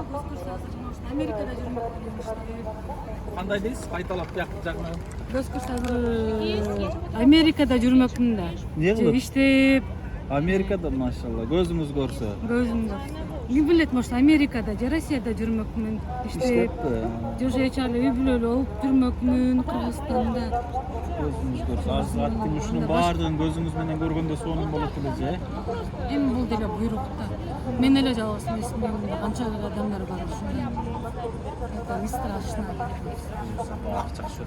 Amerika'da жүрмөкмүн. Кандай дейсиз? Кайталап бияк жагына. Көз азыр Америкада жүрмөкмүн да. Эмне кылып? Иштеп, Америкада машалла, көзүңүз көрсө. көзүмдө. Ким билет, может, Америкада же Россияда жүрмөкмүн. Иштеп, İşte жашачалы үй бүлөлүү болуп жүрмөкмүн Кыргызстанда. gözünüz görse az attım şunun bağırdığın gözünüz menen görgönde sonun bolup bilece. Эми бул деле буйрукта. Мен эле жалгыз эмес, менин канча адамдар бар ушундай. Это не страшно. Bak çakşı.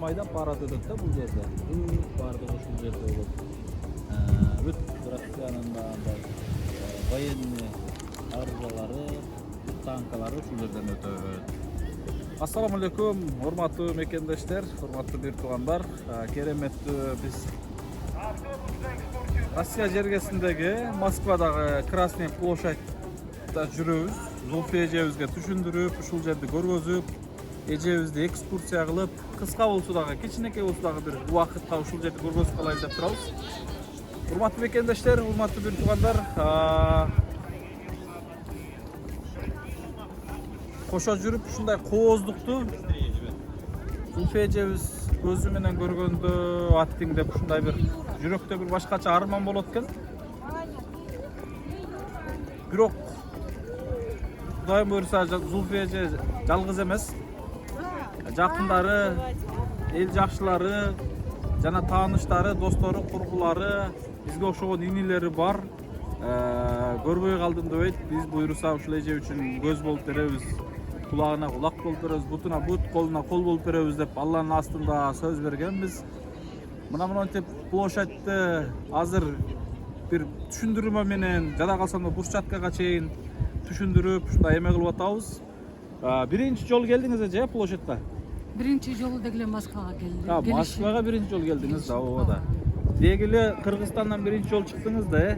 Maydan para dedik de bu yerde. Barda uşul yerde olur. Büt Rusya'nın da военный arızaları, tankaları uşul yerden ötüyor. Assalamu alaikum, hormatlı mekendeşler, hormatlı bir tuğanlar. Keremetli biz Rusya jergesindeki Moskva'daki Krasny Ploshad'da жүрөбүз. Zulfiye ejebizge түшүндүрүп, ушул жерди көргөзүп, ejebизди экскурсия кылып, кыска болсо дагы, кичинекей болсо дагы бир убакытта ушул жерди көргөзүп калайын деп турабыз. Урматтуу мекендештер, урматтуу бир туугандар, кошо жүрүп ушундай кооздукту Zulfiye ejебиз көзү менен көргөндө аттиң деп ушундай бир жүрөктө бир башкача арман болот экен. Бирок Kudayım buyursa Zulfiye eje жалгыз эмес. Жакындары, эл жакшылары, жана тааныштары, достору, курбулары, бизге окшогон инилери бар. Көрбөй калдым дебейт. Биз буйруса ушул эже үчүн көз болуп беребиз, кулагына кулак болуп беребиз, бутуна бут, колуна кол болуп беребиз деп Алланын астында сөз бергенбиз. Мына монтип площадьты азыр бир түшүндүрмө менен жада калсам да бурчаткага чейин түшүндүрүп, ушундай эме кылып атабыз. Биринчи жолу келдиңиз эже площадька? Биринчи жолу деле Москвага келдим. Москвага биринчи жолу келдиңиз да, ооба. Деги эле Кыргызстандан биринчи жолу чыктыңыз да,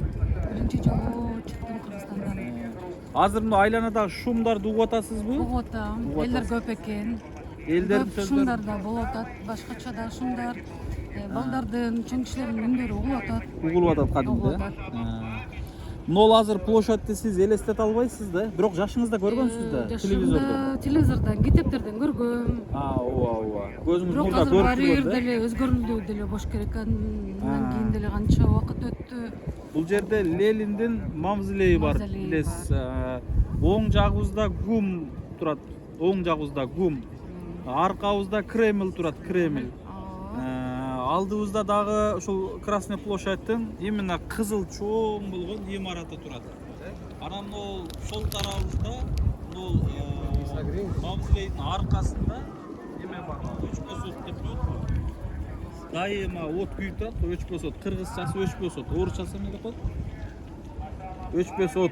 Биринчи жолу чыктым Кыргызстандан. Азыр мына айланадагы шумдарды угуп атасызбы? Угуп атам. Элдер көп экен. Элдердин Көп шумдар да болуп атат, башкача да шумдар. Балдардын, чоң кишилердин үндөрү угулуп атат. Угулуп атат кадимде. Нол азыр площадьты сиз элестете албайсыз да, бирок жашыңызда көргөнсүз да телевизордо. Телевизордон, китептерден көргөм. Ооба. Көзүңүз Бирок мурда азыр баары бир көрүп деле өзгөрүлүү деле болуш керек. Андан кийин деле канча убакыт өттү. Бул жерде Лениндин мавзолейи бар, билесиз. Оң жагыбызда ГУМ турат. Оң жагыбызда ГУМ. Аркабызда Кремль турат, Кремль. Алдыбызда дагы ушул Красный площадьтын именно кызыл чоң болгон имараты турат. Анан ол сол тарабыбызда ол мавзолейдин аркасында эме бар, өчпөсөт деп коет. Дайыма от күйүп турат, өчпөсөт. Кыргызчасы өчпөсөт, орусчасы эмне деп коет? Өчпөсөт.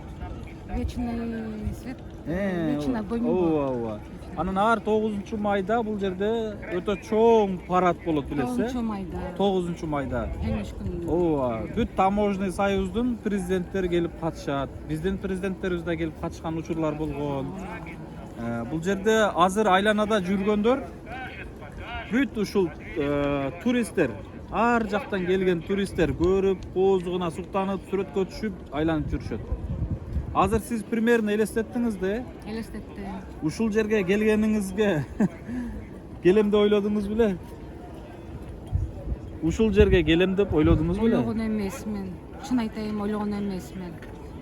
Вечный свет. Вечный огонь. Ооба. Анан ар 9 майда бул жерде өтө чоң парад болот, билесиз. 9 майда. 9 майда. Жеңиш күнү. Ооба. Бүт таможенный союздун президенттери келип катышат. Биздин президенттерибиз да келип катышкан учурлар болгон. Бул жерде азыр айланада жүргөндөр бүт ушул туристтер, ар жактан келген туристтер көрүп, кооздугуна суктанып, сүрөткө түшүп, айланып жүрүшөт. Азыр сиз примерно элестеттиңиз да? Элестеттим. Ушул жерге келгениңизге келем деп ойлодуңуз беле? ушул жерге келем деп ойлодуңуз беле? Ойлогон эмесмин. Чын айтайын, ойлогон эмесмин.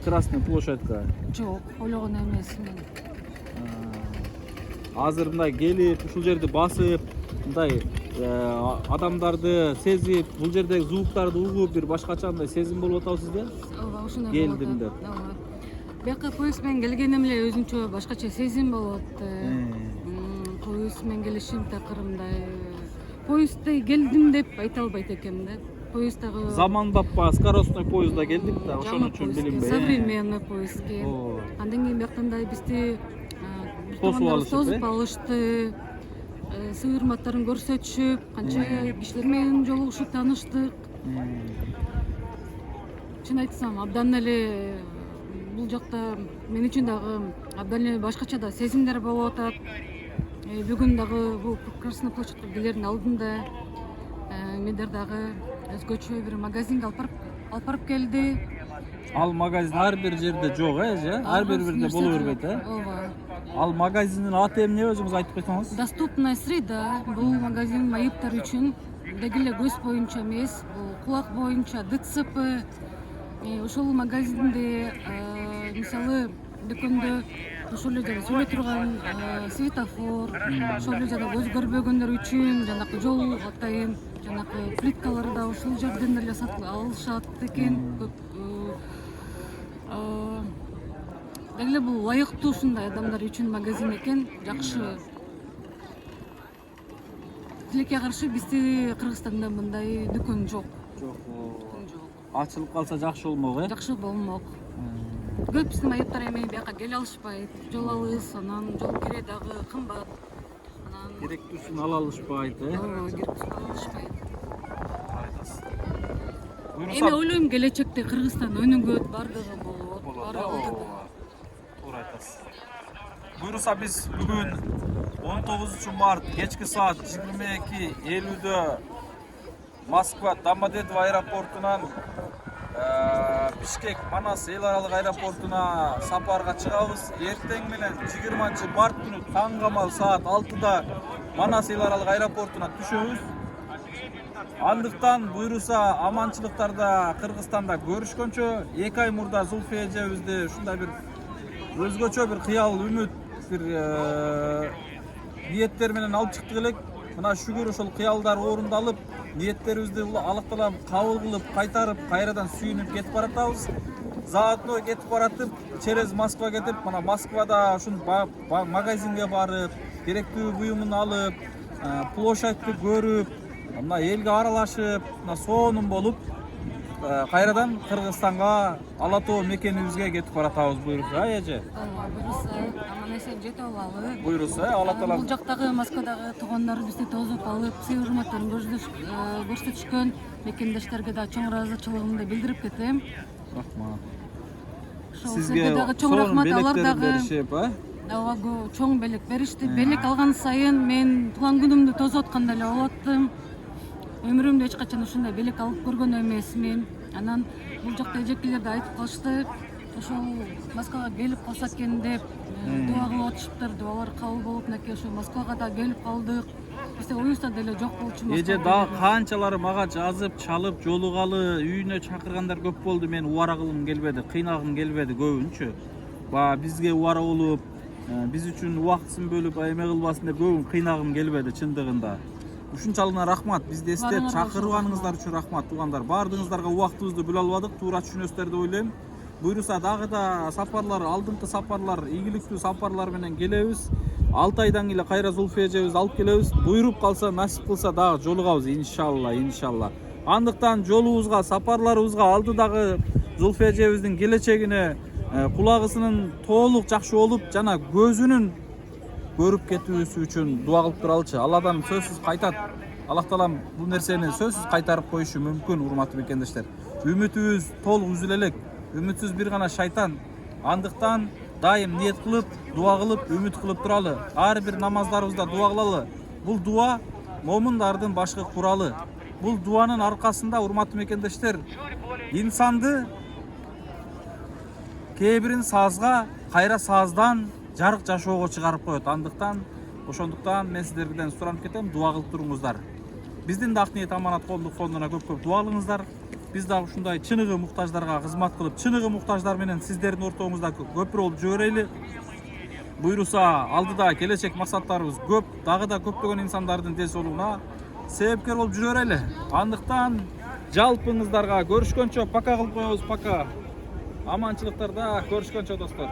Красный площадька. Жок, ойлогон эмесмин. Азыр мындай келип, ушул жерди басып, мындай адамдарды сезип, бул жердеги звуктарды угуп, бир башкача мындай сезим болуп атабы сизде? Ооба, ошондой болот. Келдим деп. Ооба. Бияка поезд менен келгеним эле өзүнчө башкача сезим болуп атты. Поезд менен келишим такыр мындай поездде келдим деп айта албайт экенмин да. Поезддагы Замандап скоростной поездда келдик да, ошон үчүн билинбей. Современный поездке. Андан кийин бияктан да бизди тосуп алышты. Сыйырматтарын көрсөтүшүп, канча кишилер менен жолугушуп тааныштык. Чын айтсам, абдан эле бул жакта мен үчүн дагы абдан эле башкача да сезимдер болуп атат. Бүгүн дагы бул Красный площадька келердин алдында мендер дагы өзгөчө бир магазинге алып барып келди. Ал магазин ар бир жерде жок, же? Ар бир бирде боло бербейт, Ооба. Ал магазиндин аты эмне өзүңүз айтып койсоңуз? Доступная среда. Бул магазин майыптар үчүн деги эле көз боюнча эмес, бул кулак боюнча ДЦП. Ошол магазинде мисалы дүкөндө ошол эле жана сүйлөй турган светофор, ошол эле жана көз көрбөгөндөр үчүн жанакы жол атайын, жанакы плиткалар да ошол жерден эле сатып алышат экен. Деги эле бул ылайыктуу ушундай адамдар үчүн магазин экен, жакшы. Тилекке каршы бизде Кыргызстанда мындай дүкөн жок. Жок. Ачылып калса жакшы болмок, Жакшы болмок. Көп биздин майыптар эми бияка келе алышпайт. Жол алыс, анан жол кире дагы кымбат. Анан керектүүсүн ала алышпайт, керектүүсүн ала алышпайт. Эми Буюрса ойлойм келечекте Кыргызстан өнүгөт, бардыгы болот. Туура айтасыз. Буюрса биз бүгүн 19 март кечки саат 22:50 Москва Домодедово аэропортунан Бишкек Манас эл аралык аэропортуна сапарга чыгабыз. Эртең менен 20 март күнү таңгамал саат 6-да Манас эл аралык аэропортуна түшөбүз. Андыктан буюрса аманчылыктарда Кыргызстанда көрүшкөнчө 2 ай мурда Зулфия эжебизди ушундай бир өзгөчө бир кыял, үмүт, бир ниеттер менен алып чыктык элек. Мына шүгүр ошол кыялдар орундалып, ниеттерибизди Аллах Таалам кабыл кылып, кайтарып, кайрадан сүйүнүп кетип баратабыз. Заодно кетип баратып, через Москва кетип, мына Москвада ушун магазинге барып, керектүү буюмун алып, площадьты көрүп, мына элге аралашып, мына сонун болуп, кайрадан Кыргызстанга, Ала Тоо мекенибизге кетип баратабыз буюрса, эже. Буюрса, аман эсен жетип алалы. Буюрса, Алла Таалам Бул жактагы Москвадагы туугандар бизди тосуп алып, сый-урматтарын көрсөтүшкөн мекендештерге да чоң ыраазычылыгымды билдирип кетем. Рахмат. Сизге дагы чоң рахмат, алар дагы беришип, чоң белек беришти. Белек алган сайын мен туулган күнүмдү тосуп аткандай эле болуп аттым. Өмүрүмдө эч качан ушундай белек алып көргөн эмесмин. Анан бул жакта эжекелер да айтып калышты, ошол Москвага келип калсак экен деп дуа кылып атышыптыр. Дуалар кабыл болуп, мынакей ошо Москвага да келип калдык. Бизде оюбузда деле жок болчу. Эже дагы канчалары мага жазып, чалып, жолугалы, үйүнө чакыргандар көп болду. Мен убара кылгым келбеди, кыйнагым келбеди көбүнчү. Бизге убара болуп, биз үчүн убактысын бөлүп, эме кылбасын деп көбүн кыйнагым келбеди чындыгында. Ушунчалыгына рахмат. Бизди эстеп чакырганыңыздар үчүн рахмат, туугандар. Бардыгыңыздарга убактыбызды бөлө албадык, туура түшүнөсүздөр деп ойлойм. Буюрса дагы да сапарлар, алдыңкы сапарлар, ийгиликтүү сапарлар менен келебиз. 6 айдан кийин кайра Зулфия эжебизди алып келебиз. Буйруп калса, насип кылса дагы жолугабыз иншалла. Андыктан жолубузга, сапарларыбызга алдыдагы Зулфия эжебиздин келечегине кулагысынын толук жакшы болуп, жана көзүнүн көрүп кетүүсү үчүн дуа кылып туралычы. Алладан сөзсүз кайтат. Аллах Таалам бул нерсени сөзсүз кайтарып коюшу мүмкүн, урматтуу мекендештер. Үмүтүбүз толук үзүлө элек. Үмүтсүз бир гана шайтан. Андыктан дайым ниет кылып, дуа кылып, үмүт кылып туралы. Ар бир намаздарыбызда дуа кылалы. Бул дуа момундардын башкы куралы. Бул дуанын аркасында, урматтуу мекендештер, инсанды кээ бирин саазга, кайра сааздан жарык жашоого чыгарып коет. Андыктан ошондуктан мен сиздерден суранып кетем, дуа кылып туруңуздар. Биздин да Акниет Аманат коомдук фондуна көп дуа алыңыздар. Биз дагы ушундай чыныгы муктаждарга кызмат кылып, чыныгы муктаждар менен сиздердин ортоңузда көп болуп жүрө берели. Буйруса алдыда келечек максаттарыбыз көп, дагы да көптөгөн инсандардын ден соолугуна себепкер болуп жүрө берели. Андыктан жалпыңыздарга көрүшкөнчө пока кылып коебуз, пока. Аманчылыктарда көрүшкөнчө достор.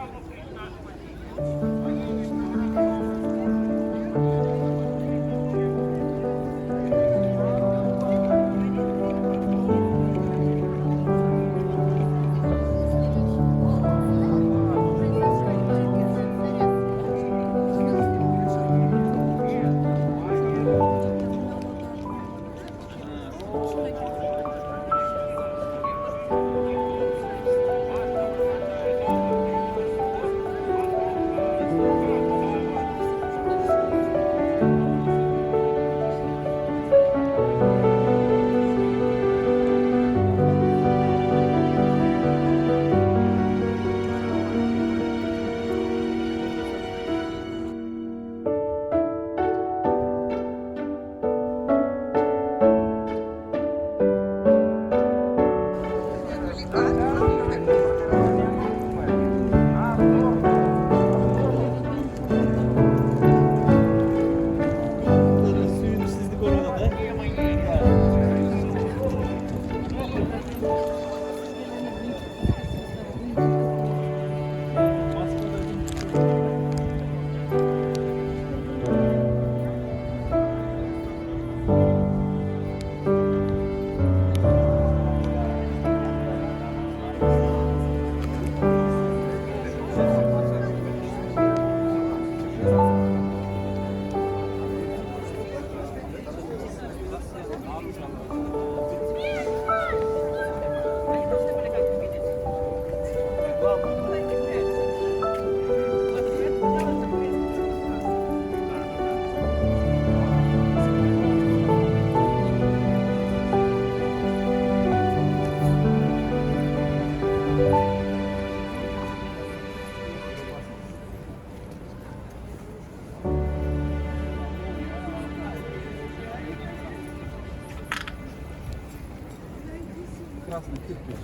Красный кирпич.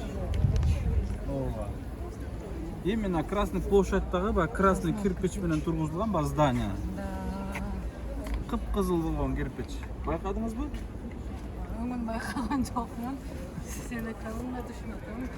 Ооба. Именно Красный площадьтагы баягы красный кирпич менен тургузулган баягы здание. Кып-кызыл болгон кирпич. Байкадыңызбы? Мен байкаган жокмун. Сен айтканың да түшүнүп атам.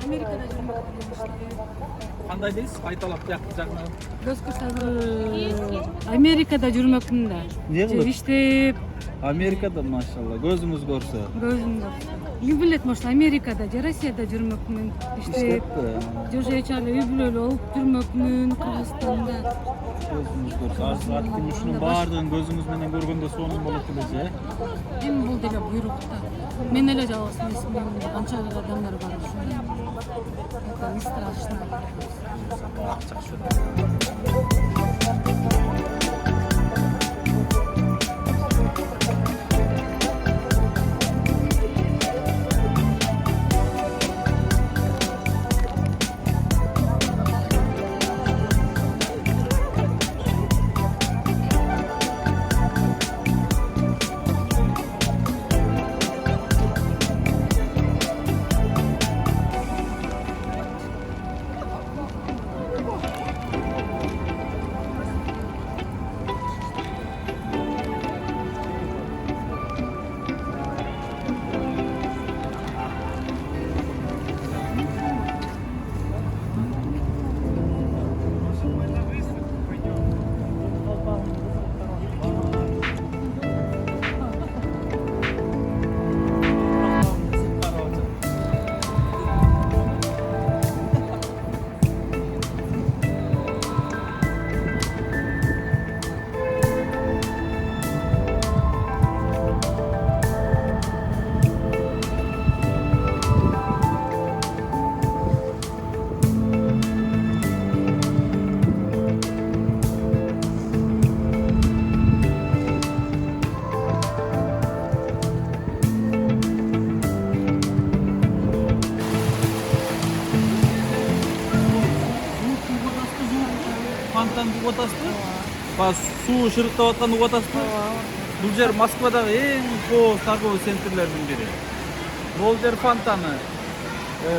Америкада Кандай дейсиз? Айталап жакын. Америкада жүрмөкмүн да. Эмне кылып? Иштеп, Америкада машалла, көзүңүз көрсө. Ким билет, может, Америкада же Россияда жүрмөкмүн. Иштеп, жашачалы үй бүлөлүү болуп жүрмөкмүн Кыргызстанда. Көзүңүз көрсө, азаттын ушунун баардыгын көзүңүз менен көргөндө сонун болот эле, Эми бул деле буйрукта. Мен эле жалгыз эмесмин, канча адамдар бар ушундай. Это не страшно. угуп атасызбы? Баягы суу шырыктап атканды угуп атасызбы? Бул жер Москвадагы эң кооз торговый центрлердин бири. Волжер фонтаны.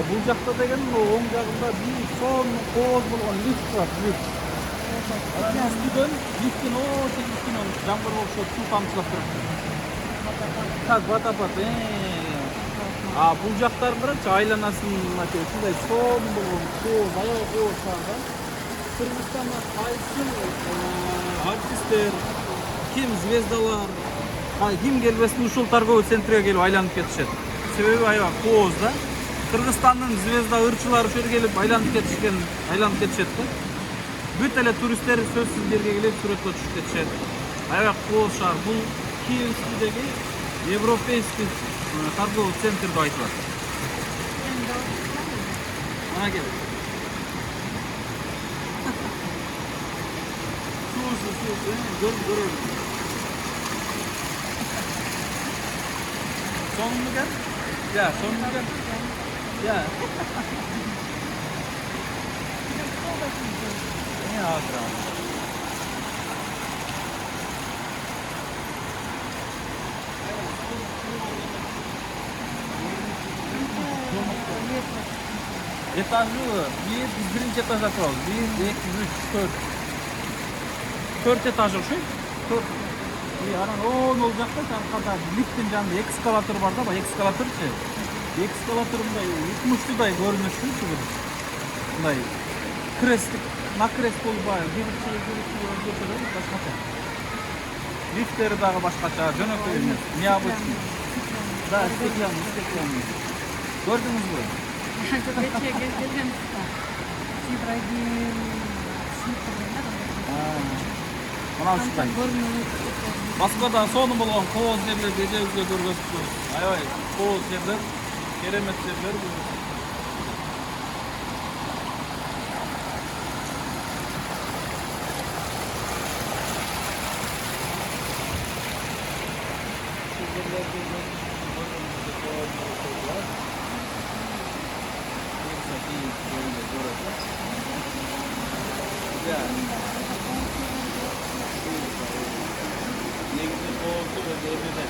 Бул жакта деген оң жагында бир сон кооз болгон лифт турат, лифт. Анан үстүдөн лифттин очень үстүнөн жамгыр окшоп суу тамчылап турат. Так, водопад. Бул жактарын карачы, айланасына ушундай сон болгон кооз, аябай кооз шаар. Кыргызстанда кайсы артисттер, ким звездалар, ким келбесин ушул торговый центрге келип айланып кетишет. Себеби аябай кооз да. Кыргызстандын звезда ырчылары ушул жерге келип айланып кетишет да. Бүт эле туристтер сөзсүз жерге келип сүрөткө түшүп кетишет. Аябай кооз шаар. Бул Киевдеги европейский торговый центр деп айтылат. Ана кел. Görürüm. Sonunu gel. Ya sonunu gel. Ya. Ne hatıra? Etajı biz birinci etaja turabız. 1, 2, 3, 4. 4 этажы ошо. 4. Анан ол жакта жакта лифттин жанында экскаватор бар да, экскаваторчу. Экскаватор мындай укмуштуудай көрүнөчү бир. Мындай кресттик, накрест болуп баары, биринчи башкача. Лифттери дагы башкача, жөнөкөй эмес, необычный. Да, стеклянный. Көрдүңүзбү? Мына ушундай. Москвада сонун болгон кооз жерлерди эжебизге көргөзүпбүз. Аябай кооз жерлер, керемет жерлер бул. Negizde koozdu ve devre de.